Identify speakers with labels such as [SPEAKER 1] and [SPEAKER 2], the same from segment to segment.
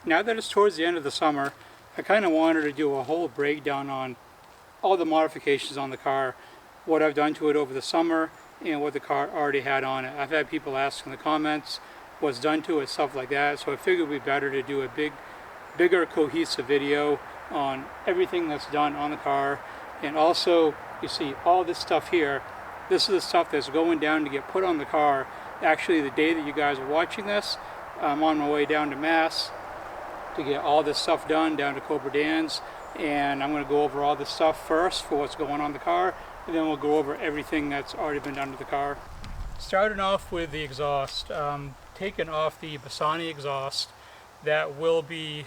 [SPEAKER 1] Now that it's towards the end of the summer, I kind of wanted to do a whole breakdown on all the modifications on the car, what I've done to it over the summer, and what the car already had on it. I've had people ask in the comments what's done to it, stuff like that, so I figured it would be better to do a bigger cohesive video on everything that's done on the car. And also, you see all this stuff here, this is the stuff that's going down to get put on the car. Actually, the day that you guys are watching this, I'm on my way down to Mass to get all this stuff done down to Cobra Dan's, and I'm going to go over all this stuff first for what's going on the car, and then we'll go over everything that's already been done to the car. Starting off with the exhaust, taking off the Bassani exhaust that will be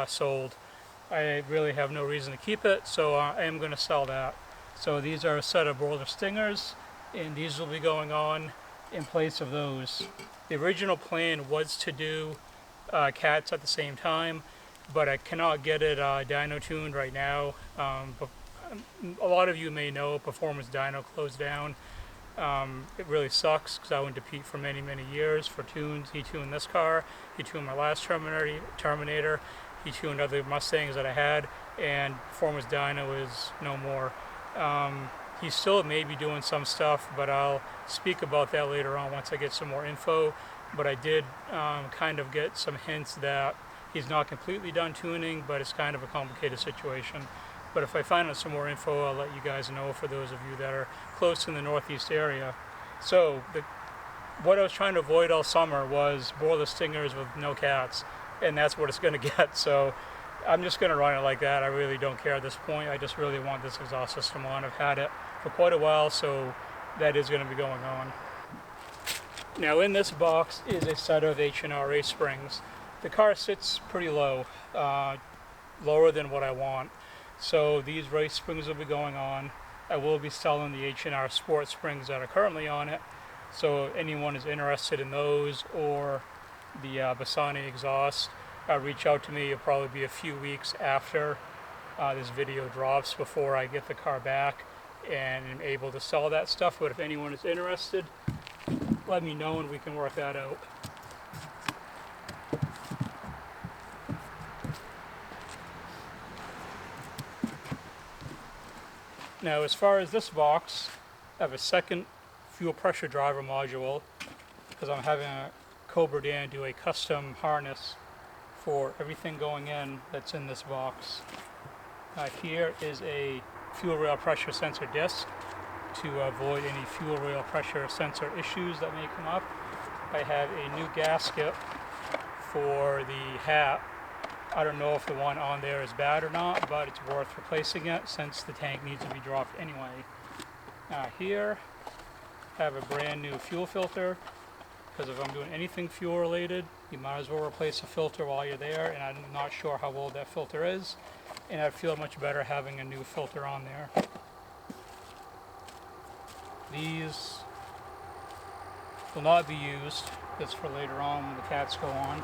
[SPEAKER 1] sold. I really have no reason to keep it, so I am going to sell that. So these are a set of broiler stingers, and these will be going on in place of those. The original plan was to do cats at the same time, but I cannot get it dyno tuned right now. A lot of you may know Performance Dyno closed down. It really sucks because I went to Pete for many years for tunes. He tuned this car, he tuned my last Terminator, he tuned other Mustangs that I had, and Performance Dyno is no more. He's still maybe doing some stuff, but I'll speak about that later on once I get some more info. But I did kind of get some hints that he's not completely done tuning, but it's kind of a complicated situation. But if I find out some more info, I'll let you guys know, for those of you that are close in the Northeast area. So what I was trying to avoid all summer was broiler stingers with no cats, and that's what it's going to get. So I'm just going to run it like that. I really don't care at this point. I just really want this exhaust system on. I've had it for quite a while, so that is going to be going on. Now in this box is a set of H&R race springs. The car sits pretty low, lower than what I want. So these race springs will be going on. I will be selling the H&R sport springs that are currently on it. So if anyone is interested in those, or the Bassani exhaust, reach out to me. It'll probably be a few weeks after this video drops before I get the car back and am able to sell that stuff. But if anyone is interested, let me know and we can work that out. Now, as far as this box, I have a second fuel pressure driver module because I'm having a Cobra Dan do a custom harness for everything going in that's in this box. Here is a fuel rail pressure sensor disc to avoid any fuel rail pressure sensor issues that may come up. I have a new gasket for the hat. I don't know if the one on there is bad or not, but it's worth replacing it since the tank needs to be dropped anyway. Here I have a brand new fuel filter, because if I'm doing anything fuel related, you might as well replace a filter while you're there, and I'm not sure how old that filter is, and I feel much better having a new filter on there. These will not be used. That's for later on when the cats go on.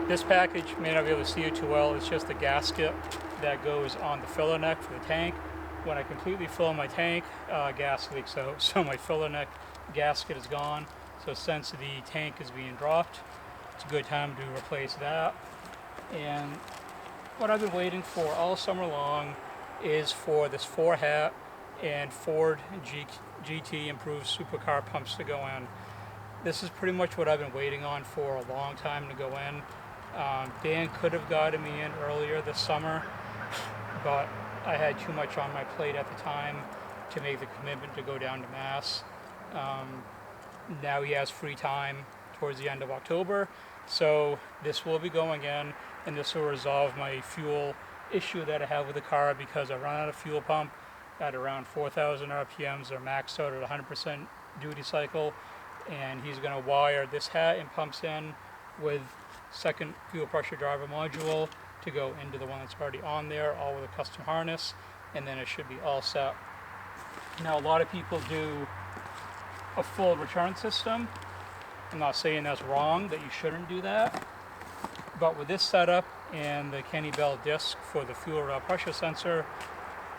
[SPEAKER 1] This package, you may not be able to see it too well, it's just a gasket that goes on the filler neck for the tank. When I completely fill my tank, gas leaks out, so my filler neck gasket is gone. So since the tank is being dropped, it's a good time to replace that. And what I've been waiting for all summer long is for this 4-hat and Ford GT improved supercar pumps to go in. This is pretty much what I've been waiting on for a long time to go in. Dan could have gotten me in earlier this summer, but I had too much on my plate at the time to make the commitment to go down to Mass. Now he has free time towards the end of October, so this will be going in, and this will resolve my fuel issue that I have with the car, because I run out of fuel pump at around 4,000 RPMs. They're maxed out at 100% duty cycle, and he's going to wire this hat and pumps in with second fuel pressure driver module to go into the one that's already on there, all with a custom harness, and then it should be all set. Now, a lot of people do a full return system. I'm not saying that's wrong, that you shouldn't do that, but with this setup and the Kenny Bell disc for the fuel rail pressure sensor,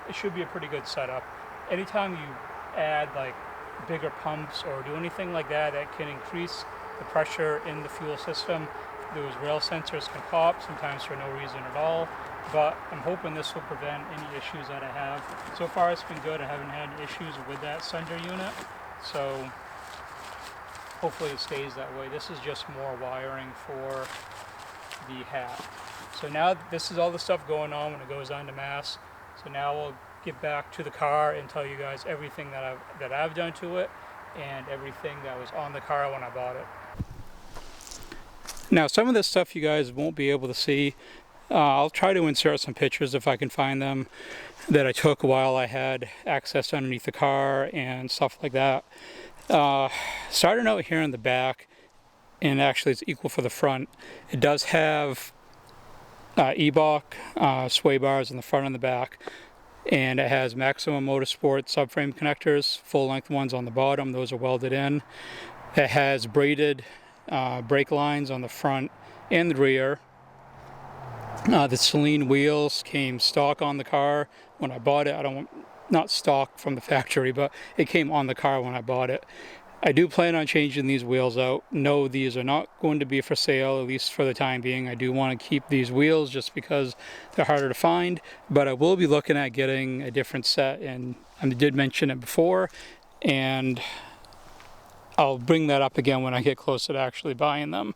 [SPEAKER 1] it should be a pretty good setup. Anytime you add like bigger pumps or do anything like that that can increase the pressure in the fuel system, those rail sensors can pop, sometimes for no reason at all. But I'm hoping this will prevent any issues that I have. So far it's been good. I haven't had issues with that sender unit. So hopefully it stays that way. This is just more wiring for the hat. So now this is all the stuff going on when it goes on to mass. So now we'll get back to the car and tell you guys everything that I've done to it and everything that was on the car when I bought it. Now some of this stuff you guys won't be able to see. I'll try to insert some pictures if I can find them that I took while I had access underneath the car and stuff like that. Starting out here in the back, and actually it's equal for the front, it does have E-Bok sway bars in the front and the back, and it has Maximum Motorsport subframe connectors, full-length ones on the bottom. Those are welded in. It has braided brake lines on the front and the rear. The Celine wheels came stock on the car when I bought it. Not stock from the factory, but it came on the car when I bought it. I do plan on changing these wheels out. No, these are not going to be for sale, at least for the time being. I do want to keep these wheels just because they're harder to find, but I will be looking at getting a different set, and I did mention it before, and I'll bring that up again when I get closer to actually buying them.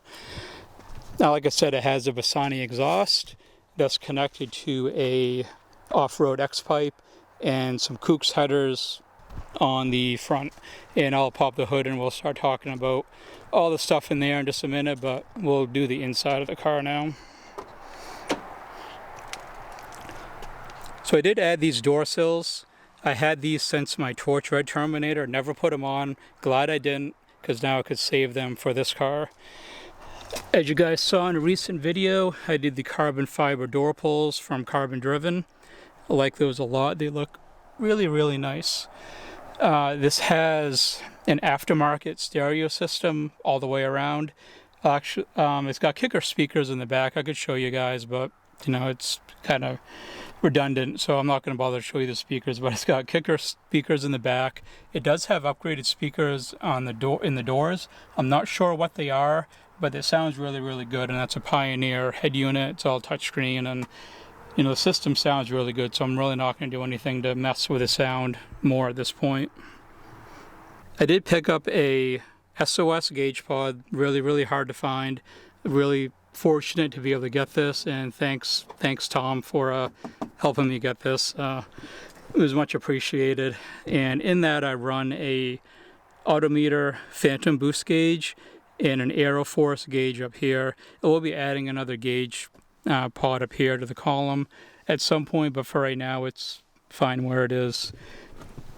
[SPEAKER 1] Now, like I said, it has a Bassani exhaust that's connected to a off-road X-pipe and some Kooks headers on the front. And I'll pop the hood and we'll start talking about all the stuff in there in just a minute, but we'll do the inside of the car now. So I did add these door sills. I had these since my Torch Red Terminator, never put them on. Glad I didn't, because now I could save them for this car. As you guys saw in a recent video, I did the carbon fiber door pulls from Carbon Driven. I like those a lot. They look really, really nice. This has an aftermarket stereo system all the way around. Actually, it's got kicker speakers in the back. I could show you guys, but you know, it's kind of redundant, so I'm not going to bother to show you the speakers. But it's got kicker speakers in the back. It does have upgraded speakers on the door in the doors. I'm not sure what they are, but it sounds really, really good. And that's a Pioneer head unit. It's all touchscreen, and you know, the system sounds really good. So I'm really not going to do anything to mess with the sound more at this point. I did pick up a SOS gauge pod. Really, really hard to find. Really fortunate to be able to get this, and thanks Tom for helping me get this. It was much appreciated. And in that I run a Autometer Phantom boost gauge and an Aeroforce gauge up here. I will be adding another gauge pod up here to the column at some point, but for right now it's fine where it is.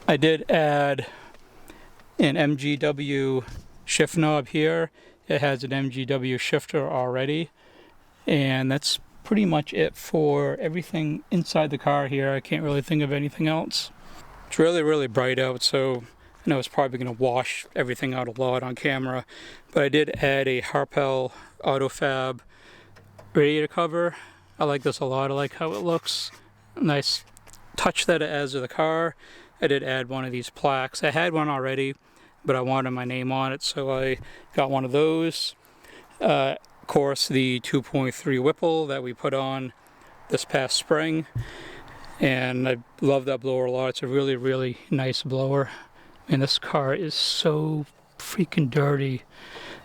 [SPEAKER 1] I did add an MGW shift knob here. It has an MGW shifter already, and that's pretty much it for everything inside the car here. I can't really think of anything else. It's really, really bright out, so I know it's probably going to wash everything out a lot on camera, but I did add a Harpel Autofab radiator cover. I like this a lot. I like how it looks. Nice touch that it adds to the car. I did add one of these plaques. I had one already, but I wanted my name on it, so I got one of those. Of course, the 2.3 Whipple that we put on this past spring, and I love that blower a lot. It's a really, really nice blower. And this car is so freaking dirty.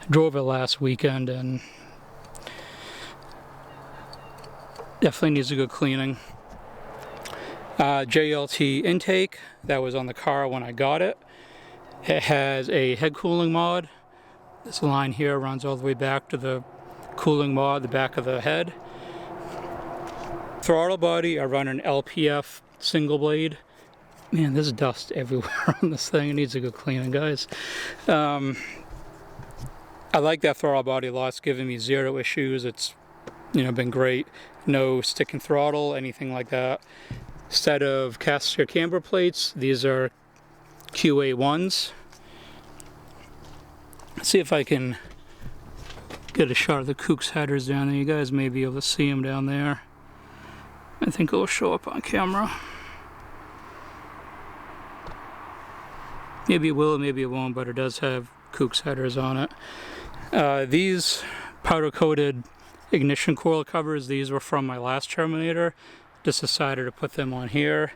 [SPEAKER 1] I drove it last weekend and definitely needs a good cleaning. JLT intake that was on the car when I got it. It has a head cooling mod. This line here runs all the way back to the cooling mod, the back of the head. Throttle body, I run an LPF single blade. Man, there's dust everywhere on this thing. It needs a good cleaning, guys. I like that throttle body a lot. It's given me zero issues. It's, you know, been great. No sticking throttle, anything like that. Instead of caster camber plates, these are QA1s. Let's see if I can get a shot of the Kooks headers down there. You guys may be able to see them down there. I think it'll show up on camera. Maybe it will, maybe it won't, but it does have Kooks headers on it. These powder coated ignition coil covers. These were from my last Terminator. Just decided to put them on here.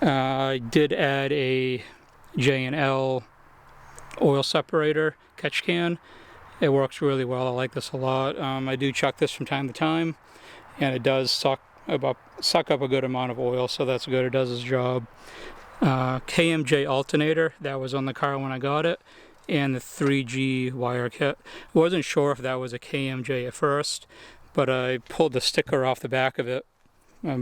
[SPEAKER 1] I did add a J&L oil separator catch can. It works really well. I like this a lot. I do chuck this from time to time, and it does suck up a good amount of oil, so that's good. It does its job. KMJ alternator, that was on the car when I got it, and the 3G wire kit. I wasn't sure if that was a KMJ at first, but I pulled the sticker off the back of it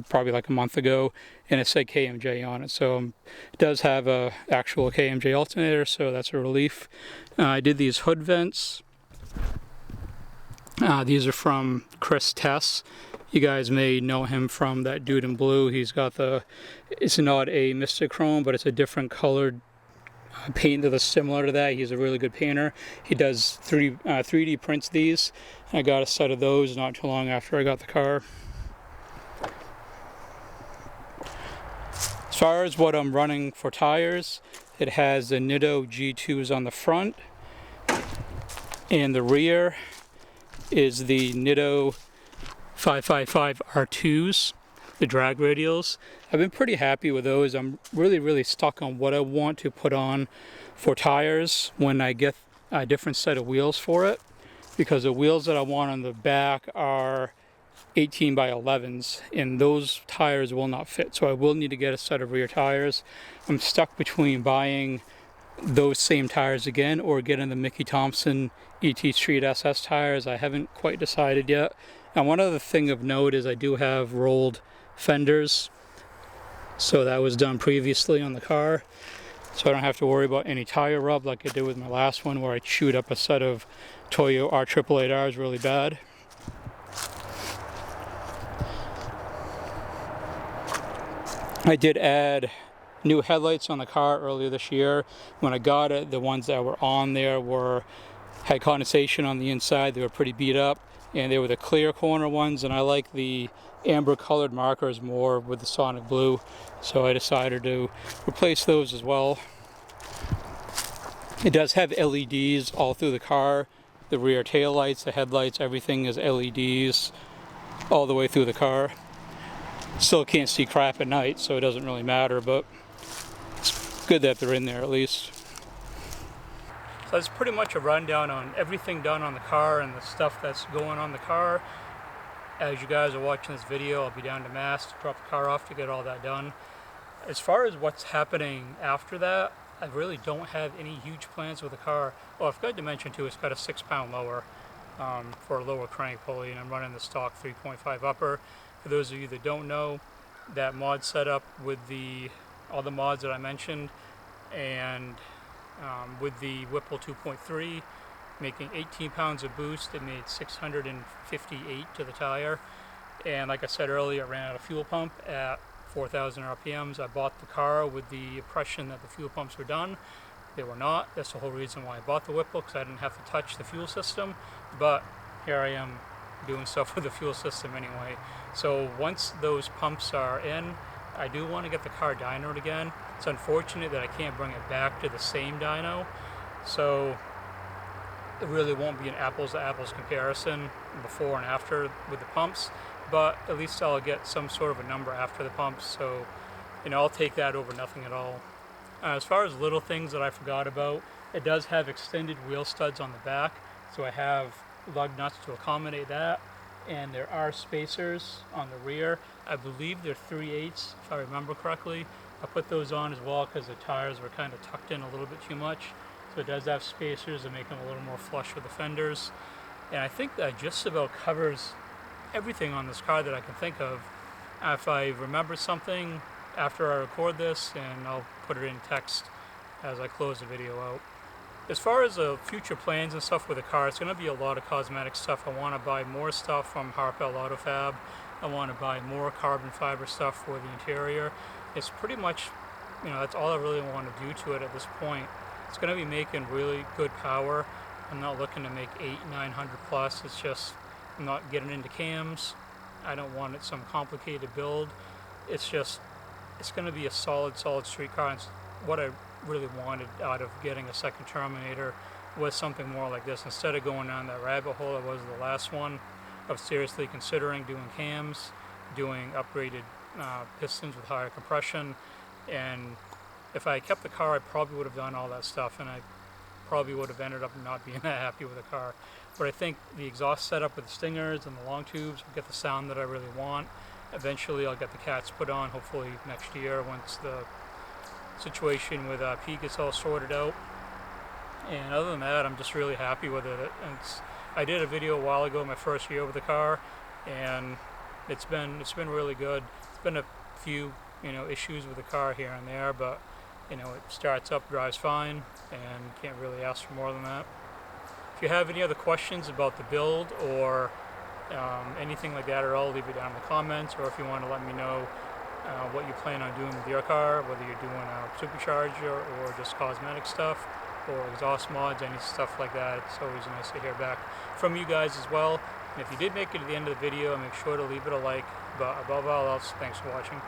[SPEAKER 1] probably like a month ago, and it said KMJ on it, so it does have a actual KMJ alternator, so that's a relief. I did these hood vents. These are from Chris Tess. You guys may know him from that dude in blue. He's got it's not a Mystic Chrome, but it's a different colored paint that's similar to that. He's a really good painter. He does 3D prints these. I got a set of those not too long after I got the car. As far as what I'm running for tires, it has the Nitto G2s on the front, and the rear is the Nitto 555 R2s, the drag radials. I've been pretty happy with those. I'm really stuck on what I want to put on for tires when I get a different set of wheels for it, because the wheels that I want on the back are 18 by 11s, and those tires will not fit, so I will need to get a set of rear tires. I'm stuck between buying those same tires again or getting the Mickey Thompson ET Street SS tires. I haven't quite decided yet. And one other thing of note is I do have rolled fenders, so that was done previously on the car, so I don't have to worry about any tire rub like I did with my last one, where I chewed up a set of Toyo R888Rs really bad. I did add new headlights on the car earlier this year. When I got it, the ones that were on there had condensation on the inside. They were pretty beat up, and they were the clear corner ones, and I like the amber colored markers more with the Sonic Blue, so I decided to replace those as well. It does have LEDs all through the car. The rear tail lights, the headlights, everything is LEDs all the way through the car. Still can't see crap at night, so it doesn't really matter, but it's good that they're in there at least. So that's pretty much a rundown on everything done on the car and the stuff that's going on the car. As you guys are watching this video, I'll be down to Mass to drop the car off to get all that done. As far as what's happening after that, I really don't have any huge plans with the car. Oh, I forgot to mention too, it's got a 6-pound lower for a lower crank pulley, and I'm running the stock 3.5 upper. For those of you that don't know, that mod setup with all the mods that I mentioned, and with the Whipple 2.3 making 18 pounds of boost, it made 658 to the tire. And like I said earlier, it ran out of fuel pump at 4,000 RPMs. I bought the car with the impression that the fuel pumps were done. They were not. That's the whole reason why I bought the Whipple, because I didn't have to touch the fuel system. But here I am doing stuff with the fuel system anyway. So once those pumps are in, I do want to get the car dynoed again. It's unfortunate that I can't bring it back to the same dyno, so it really won't be an apples to apples comparison before and after with the pumps, but at least I'll get some sort of a number after the pumps, so I'll take that over nothing at all. As far as little things that I forgot about, it does have extended wheel studs on the back, so I have lug nuts to accommodate that, and there are spacers on the rear. I believe they're 3/8 if I remember correctly. I put those on as well because the tires were kind of tucked in a little bit too much, so it does have spacers to make them a little more flush with the fenders. And I think that just about covers everything on this car that I can think of. If I remember something after I record this, and I'll put it in text as I close the video out. As far as future plans and stuff with the car, it's going to be a lot of cosmetic stuff. I want to buy more stuff from Harpel Auto Fab. I want to buy more carbon fiber stuff for the interior. It's pretty much, that's all I really want to do to it at this point. It's going to be making really good power. I'm not looking to make 800-900 plus. It's just, I'm not getting into cams. I don't want it some complicated build. It's just, it's going to be a solid street car. It's what I really wanted out of getting a second Terminator with something more like this, instead of going down that rabbit hole that was the last one, of seriously considering doing cams, doing upgraded pistons with higher compression. And if I kept the car, I probably would have done all that stuff, and I probably would have ended up not being that happy with the car. But I think the exhaust setup with the stingers and the long tubes will get the sound that I really want. Eventually I'll get the cats put on, hopefully next year, once the situation with P gets all sorted out. And other than that, I'm just really happy with it. I did a video a while ago, my first year with the car, and it's been really good. It's been a few issues with the car here and there, but it starts up, drives fine, and can't really ask for more than that. If you have any other questions about the build or anything like that at all, leave it down in the comments, or if you want to let me know what you plan on doing with your car, whether you're doing a supercharger or just cosmetic stuff or exhaust mods, any stuff like that. It's always nice to hear back from you guys as well. And if you did make it to the end of the video, make sure to leave it a like. But above all else, thanks for watching.